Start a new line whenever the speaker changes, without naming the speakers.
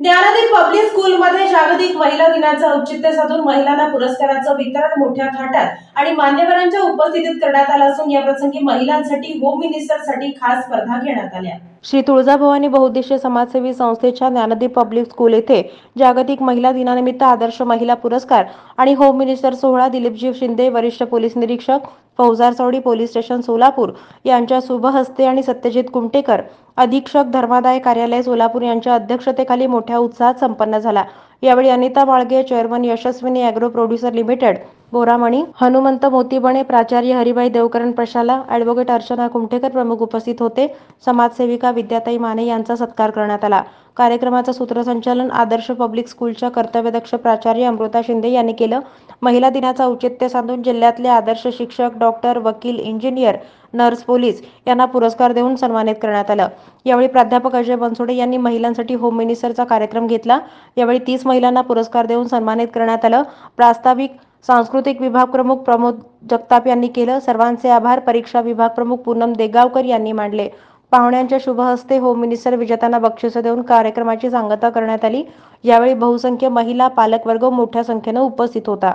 Gyandeep public स्कूलमध्ये जागतिक महिला दिनाचं औचित्य साधून महिलांना पुरस्काराचं वितरण मोठ्या थाटात आणि मान्यवरांच्या उपस्थितीत करण्यात आलं असून या प्रसंगी महिलांसाठी होम मिनिस्टरसाठी खास स्पर्धा घेण्यात आल्या। श्री तुळजाभवानी बहुउद्देशीय समाजसेवी संस्थेच्या ज्ञानदीप पब्लिक स्कूल येथे जागतिक महिला दिनानिमित्त आदर्श महिला पुरस्कार आणि होम मिनिस्टर सोहळा दिलीपजी शिंदे वरिष्ठ पोलीस निरीक्षक फौजदार चौडी पोलीस स्टेशन सोलापूर यांच्या शुभ हस्ते आणि सत्यजित कुमटेकर अधीक्षक धर्मादाय कार्यालय सोलापूर यांच्या अध्यक्षतेखाली मोठ्या उत्साहात संपन्न झाला। यावेळी Anita Malge chairman Yashaswini agro producer limited Boramani Hanumant Motibane प्राचार्य हरिभाई देवकरण प्रशाला ॲडव्होकेट अर्चना कुमटेकर प्रमुख उपस्थित होते। समाजसेविका विद्याताई माने यांचा सत्कार करण्यात आला। कार्यक्रमाचं सूत्रसंचालन आदर्श पब्लिक स्कूलच्या कर्तव्यदक्ष प्राचार्य अमृता शिंदे यांनी केलं। महिला दिनाचं औचित्य साधून जिल्ह्यातले आदर्श शिक्षक डॉक्टर वकील इंजिनियर नर्स पोलीस यांना पुरस्कार देऊन सन्मानित करण्यात आलं। यावेळी प्राध्यापक अजय बनसोडे यांनी महिलांसाठी होम मिनिस्टरचा कार्यक्रम घेतला। यावेळी 30 महिलांना पुरस्कार देऊन सन्मानित करण्यात आलं। प्रास्ताविक सांस्कृतिक विभाग प्रमुख प्रमोद जगताप यांनी केलं। सर्वांचे आभार परीक्षा विभाग प्रमुख पूनम देगावकर यांनी मांडले। पाहुण्यांच्या शुभ हस्ते होम मिनिस्टर विजेत्यांना बक्षिसं देऊन कार्यक्रमाची सांगता करण्यात आली। यावेळी बहुसंख्य महिला पालकवर्ग मोठ्या संख्येने उपस्थित होता।